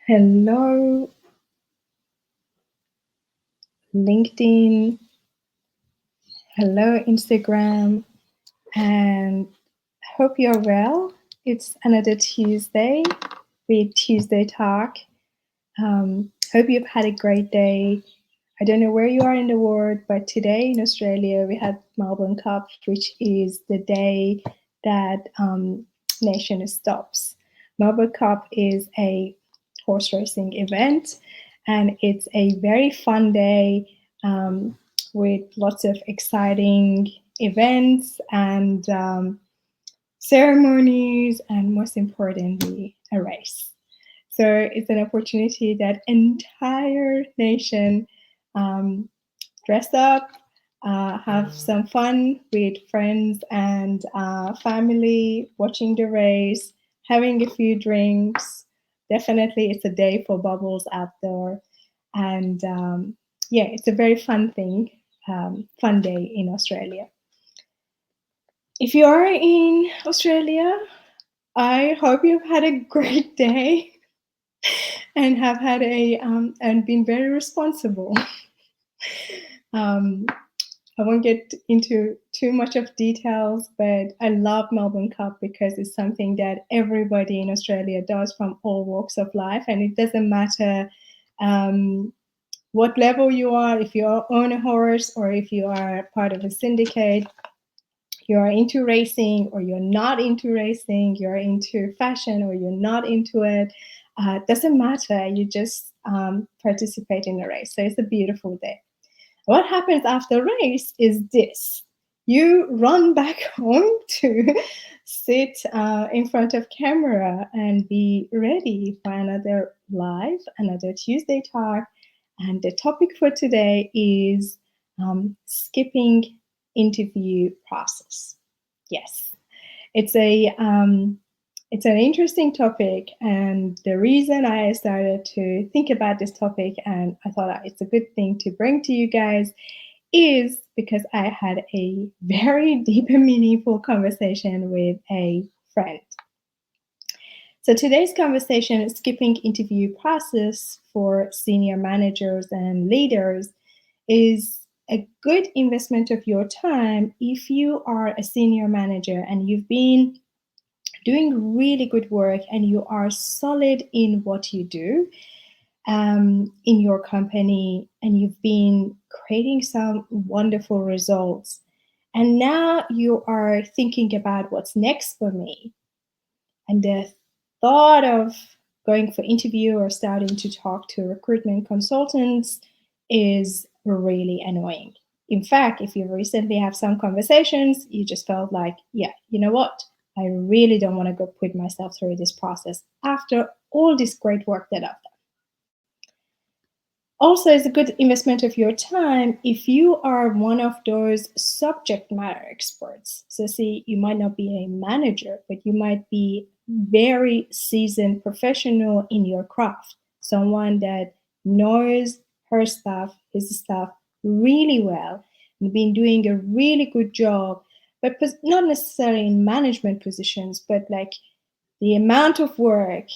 Hello, LinkedIn. Hello, Instagram. And hope you're well. It's another Tuesday with Tuesday Talk. Hope you've had a great day. I don't know where you are in the world, but today in Australia we had Melbourne Cup, which is the day that nation stops. Melbourne Cup is a horse racing event, and it's a very fun day with lots of exciting events and ceremonies, and most importantly, a race. So it's an opportunity that entire nation dress up, have some fun with friends and family, watching the race, having a few drinks. Definitely, it's a day for bubbles outdoor, and yeah, it's a very fun thing, fun day in Australia. If you are in Australia, I hope you've had a great day and have had and been very responsible. I won't get into too much of details, but I love Melbourne Cup because it's something that everybody in Australia does from all walks of life, and it doesn't matter what level you are, if you own a horse or if you are part of a syndicate, you're into racing or you're not into racing, you're into fashion or you're not into it. Doesn't matter. You just participate in the race. So it's a beautiful day. What happens after race is this. You run back home to sit in front of camera and be ready for another live, another Tuesday Talk. And the topic for today is skipping interview process. Yes, it's it's an interesting topic, and the reason I started to think about this topic and I thought it's a good thing to bring to you guys is because I had a very deep and meaningful conversation with a friend. So today's conversation is skipping interview process for senior managers and leaders is a good investment of your time if you are a senior manager and you've been doing really good work and you are solid in what you do in your company, and you've been creating some wonderful results. And now you are thinking about what's next for me. And the thought of going for interview or starting to talk to recruitment consultants is really annoying. In fact, if you recently have some conversations, you just felt like, yeah, you know what? I really don't want to go put myself through this process after all this great work that I've done. Also, it's a good investment of your time if you are one of those subject matter experts. So, see, you might not be a manager, but you might be very seasoned professional in your craft, someone that knows her stuff, his stuff really well, and been doing a really good job, but not necessarily in management positions, but like the amount of work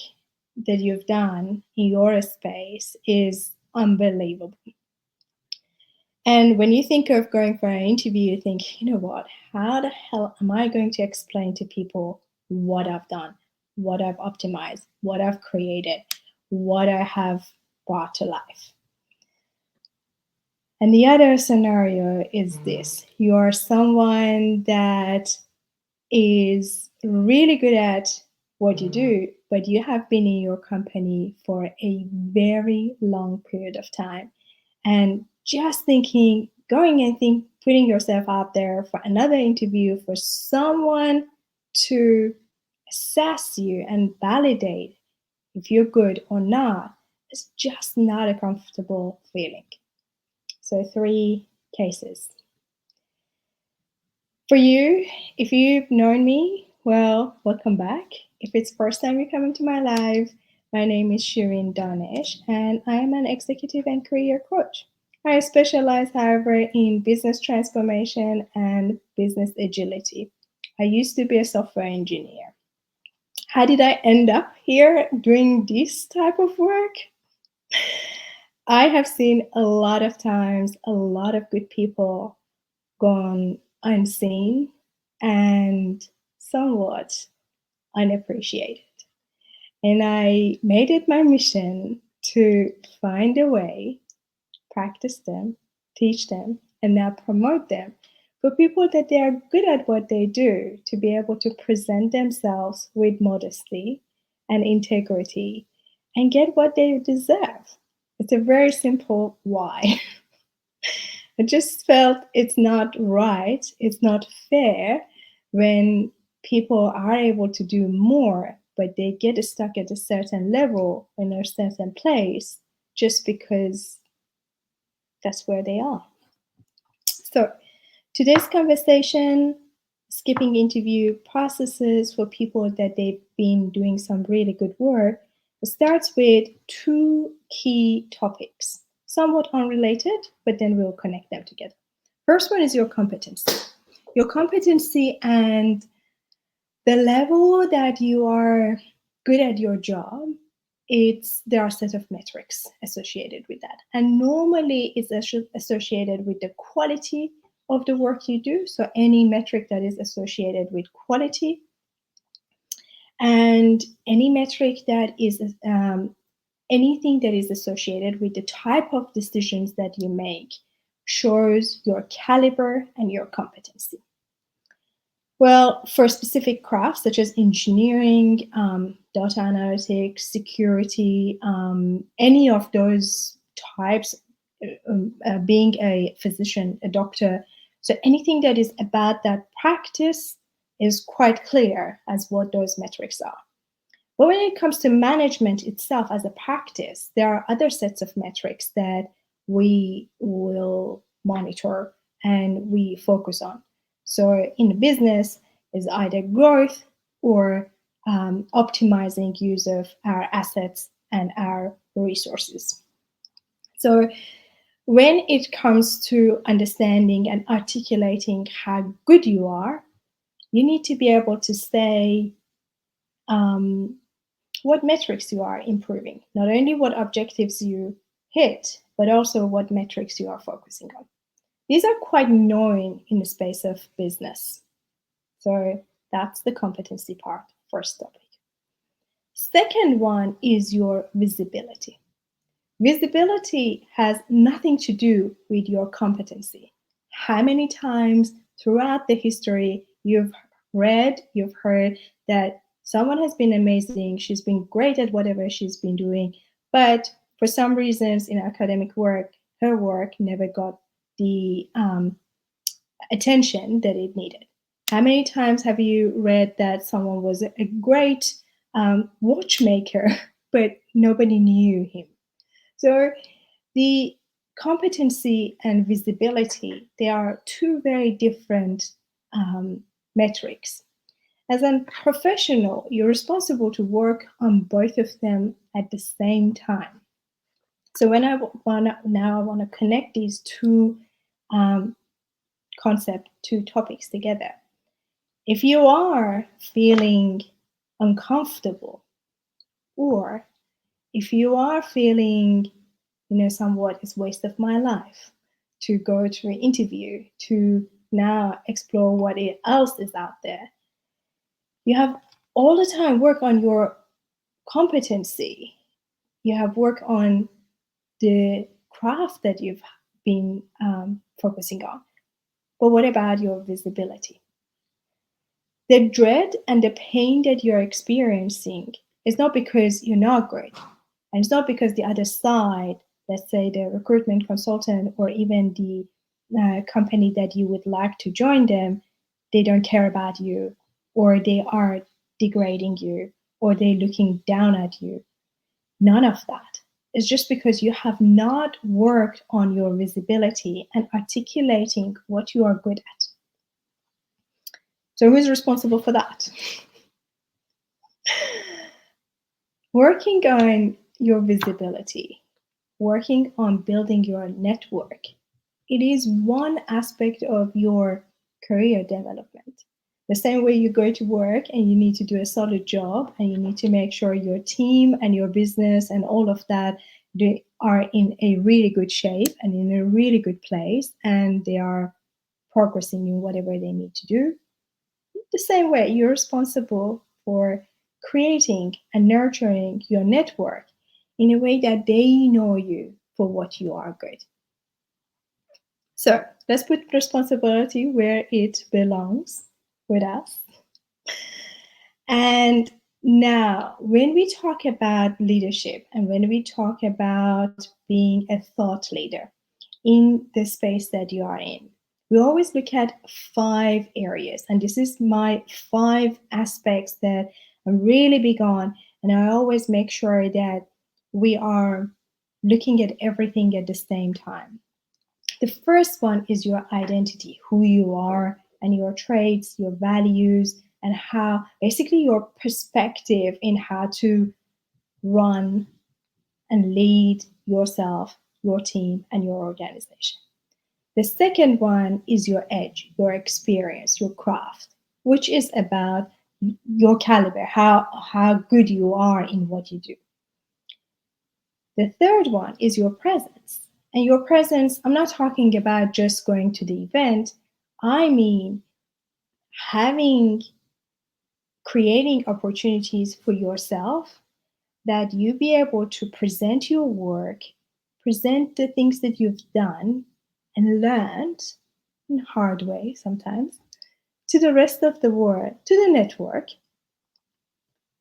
that you've done in your space is unbelievable. And when you think of going for an interview, you think, you know what, how the hell am I going to explain to people what I've done, what I've optimized, what I've created, what I have brought to life? And the other scenario is this. You are someone that is really good at what you do, but you have been in your company for a very long period of time. And just thinking, going and putting yourself out there for another interview for someone to assess you and validate if you're good or not, is just not a comfortable feeling. So 3 cases. For you, if you've known me, well, welcome back. If it's first time you're coming to my live, my name is Shireen Danish, and I am an executive and career coach. I specialize, however, in business transformation and business agility. I used to be a software engineer. How did I end up here doing this type of work? I have seen a lot of times a lot of good people gone unseen and somewhat unappreciated. And I made it my mission to find a way, practice them, teach them, and now promote them for people that they are good at what they do to be able to present themselves with modesty and integrity and get what they deserve. It's a very simple why. I just felt it's not right, it's not fair when people are able to do more, but they get stuck at a certain level in a certain place just because that's where they are. So, today's conversation, skipping interview processes for people that they've been doing some really good work, starts with two key topics, somewhat unrelated, but then we'll connect them together. First one is your competency. Your competency and the level that you are good at your job, there are a set of metrics associated with that. And normally it's associated with the quality of the work you do. So any metric that is associated with quality and any metric that is anything that is associated with the type of decisions that you make shows your caliber and your competency. Well, for specific crafts such as engineering, data analytics, security, any of those types, being a physician, a doctor, so anything that is about that practice is quite clear as what those metrics are. But when it comes to management itself as a practice, there are other sets of metrics that we will monitor and we focus on. So in the business is either growth or optimizing use of our assets and our resources. So when it comes to understanding and articulating how good you are, you need to be able to say what metrics you are improving, not only what objectives you hit, but also what metrics you are focusing on. These are quite known in the space of business. So that's the competency part, first topic. Second one is your visibility. Visibility has nothing to do with your competency. How many times throughout the history you've read, you've heard that someone has been amazing, she's been great at whatever she's been doing, but for some reasons in academic work, her work never got the attention that it needed. How many times have you read that someone was a great watchmaker, but nobody knew him? So the competency and visibility, they are two very different metrics. As a professional, you're responsible to work on both of them at the same time. So when I want to connect these two concepts, two topics together. If you are feeling uncomfortable, or if you are feeling, somewhat it's waste of my life to go to an interview, to now explore what else is out there, you have all the time work on your competency. You have work on the craft that you've been focusing on. But what about your visibility? The dread and the pain that you're experiencing is not because you're not great. And it's not because the other side, let's say the recruitment consultant or even the company that you would like to join them, they don't care about you, or they are degrading you, or they're looking down at you. None of that. It's just because you have not worked on your visibility and articulating what you are good at. So who's responsible for that? Working on your visibility, working on building your network, it is one aspect of your career development. The same way you go to work and you need to do a solid job and you need to make sure your team and your business and all of that, they are in a really good shape and in a really good place and they are progressing in whatever they need to do. The same way you're responsible for creating and nurturing your network in a way that they know you for what you are good. So let's put responsibility where it belongs with us. And now, when we talk about leadership and when we talk about being a thought leader in the space that you are in, we always look at 5 areas. And this is my 5 aspects that I'm really big on. And I always make sure that we are looking at everything at the same time. The first one is your identity, who you are, and your traits, your values, and how basically your perspective in how to run and lead yourself, your team, and your organization. The second one is your edge, your experience, your craft, which is about your caliber, how good you are in what you do. The third one is your presence. And your presence, I'm not talking about just going to the event. I mean, having, creating opportunities for yourself that you be able to present your work, present the things that you've done and learned in a hard way sometimes to the rest of the world, to the network,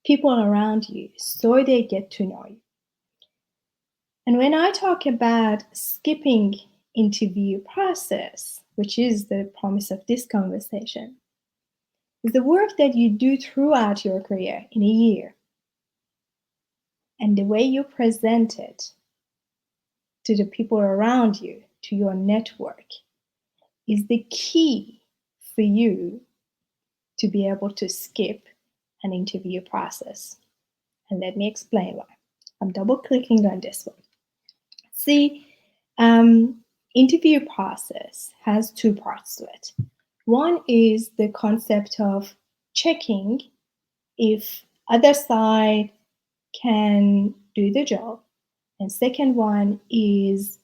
people around you, so they get to know you. And when I talk about skipping interview process, which is the promise of this conversation, is the work that you do throughout your career in a year. And the way you present it to the people around you, to your network, is the key for you to be able to skip an interview process. And let me explain why. I'm double clicking on this one. See, interview process has 2 parts to it. One is the concept of checking if other side can do the job. And second one is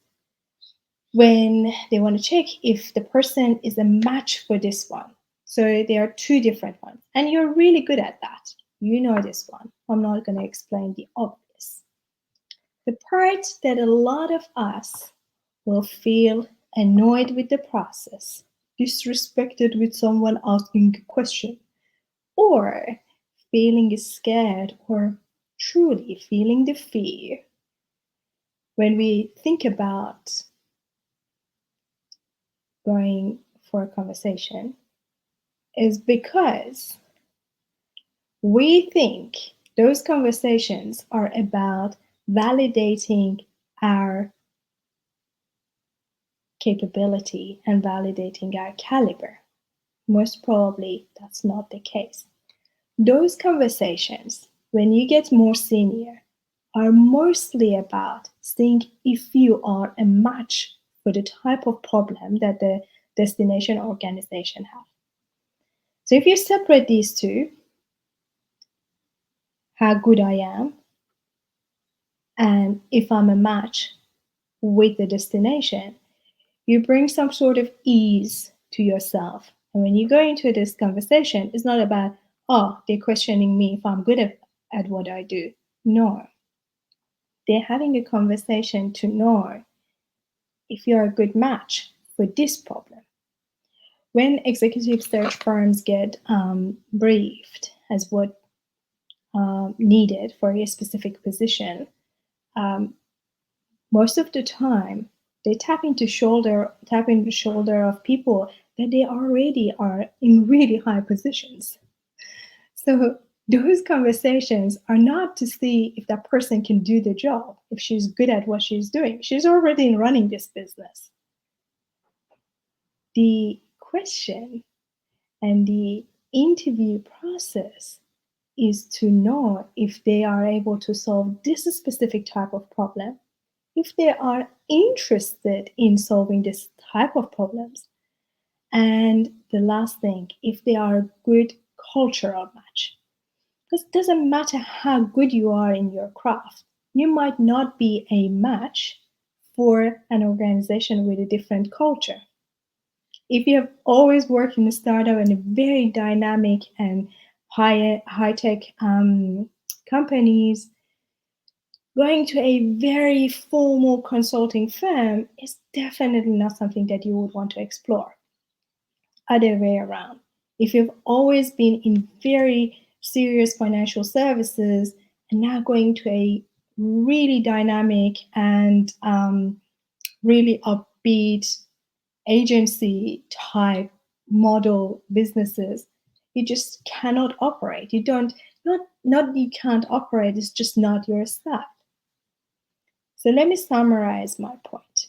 when they want to check if the person is a match for this one. So there are 2 different ones. And you're really good at that. You know this one. I'm not going to explain the obvious. The part that a lot of us will feel annoyed with the process, disrespected with someone asking a question, or feeling scared or truly feeling the fear when we think about going for a conversation is because we think those conversations are about validating our capability and validating our caliber. Most probably, that's not the case. Those conversations, when you get more senior, are mostly about seeing if you are a match for the type of problem that the destination organization have. So if you separate these two, how good I am, and if I'm a match with the destination, you bring some sort of ease to yourself. And when you go into this conversation, it's not about, oh, they're questioning me if I'm good at what I do. No. They're having a conversation to know if you're a good match for this problem. When executive search firms get briefed as what needed for a specific position, most of the time they tap into the shoulder of people that they already are in really high positions. So those conversations are not to see if that person can do the job, if she's good at what she's doing. She's already running this business. The question and the interview process is to know if they are able to solve this specific type of problem, if they are interested in solving this type of problems, And the last thing, if they are a good cultural match. Because it doesn't matter how good you are in your craft, you might not be a match for an organization with a different culture. If you have always worked in a startup and a very dynamic and high tech companies, going to a very formal consulting firm is definitely not something that you would want to explore. Other way around. If you've always been in very serious financial services and now going to a really dynamic and really upbeat agency type model businesses, you just cannot operate. You don't, not you can't operate, it's just not your style. So let me summarize my point.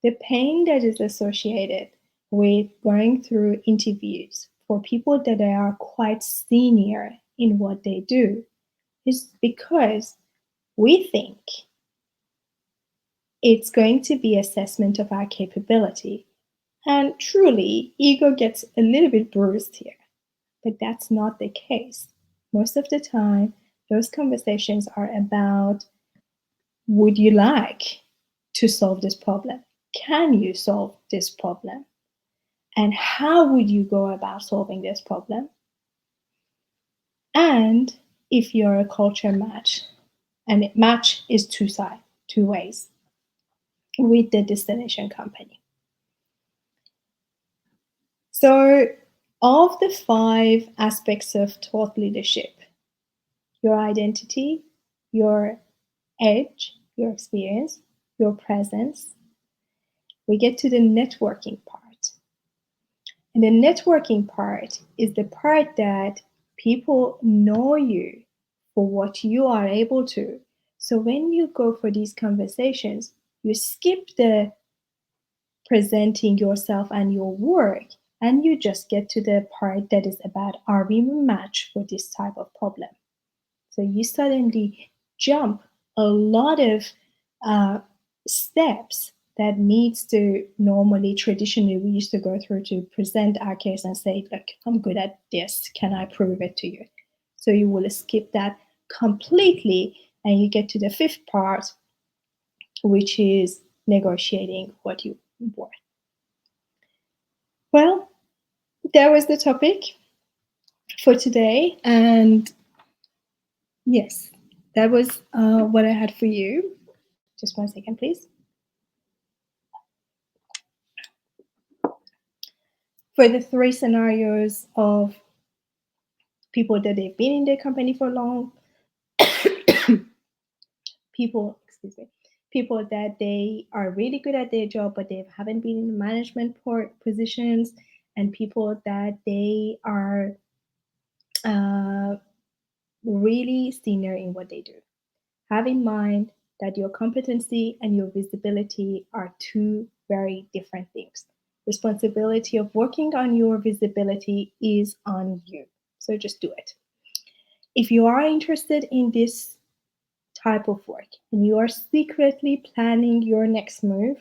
The pain that is associated with going through interviews for people that are quite senior in what they do is because we think it's going to be assessment of our capability. And truly, ego gets a little bit bruised here, but that's not the case. Most of the time, those conversations are about, would you like to solve this problem? Can you solve this problem? And how would you go about solving this problem? And if you're a culture match, and match is two ways with the destination company. So, of the 5 aspects of thought leadership, your identity, your edge, your experience, your presence, we get to the networking part. And the networking part is the part that people know you for what you are able to. So when you go for these conversations, you skip the presenting yourself and your work, and you just get to the part that is about, are we a match for this type of problem? So you suddenly jump a lot of uh, steps that needs to normally, traditionally, we used to go through to present our case and say, look, I'm good at this. Can I prove it to you? So you will skip that completely and you get to the 5th part, which is negotiating what you want. Well, that was the topic for today. And yes, that was what I had for you. Just 1 second, please. For the 3 scenarios of people that they've been in their company for long, people that they are really good at their job, but they haven't been in management positions, and people that they are uh, really senior in what they do. Have in mind that your competency and your visibility are 2 very different things. Responsibility of working on your visibility is on you. So just do it. If you are interested in this type of work and you are secretly planning your next move,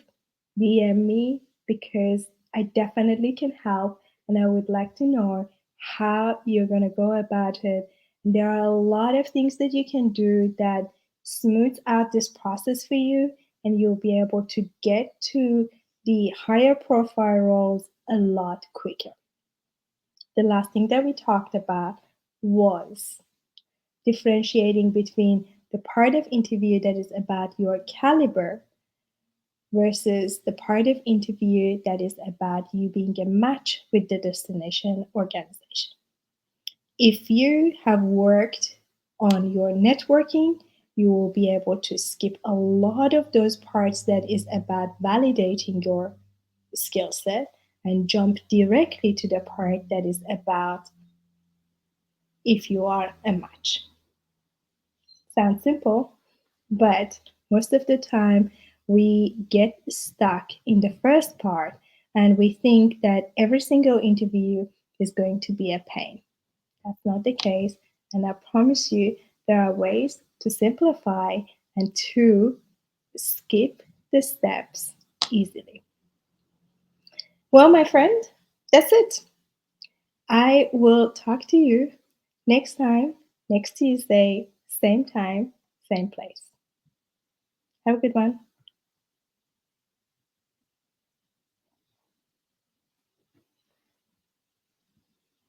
DM me because I definitely can help and I would like to know how you're going to go about it. There are a lot of things that you can do that smooth out this process for you, and you'll be able to get to the higher profile roles a lot quicker. The last thing that we talked about was differentiating between the part of interview that is about your caliber versus the part of interview that is about you being a match with the destination organization. If you have worked on your networking, you will be able to skip a lot of those parts that is about validating your skill set and jump directly to the part that is about if you are a match. Sounds simple, but most of the time we get stuck in the first part and we think that every single interview is going to be a pain. That's not the case. And I promise you, there are ways to simplify and to skip the steps easily. Well, my friend, That's it. I will talk to you next time, next Tuesday, same time, same place. Have a good one.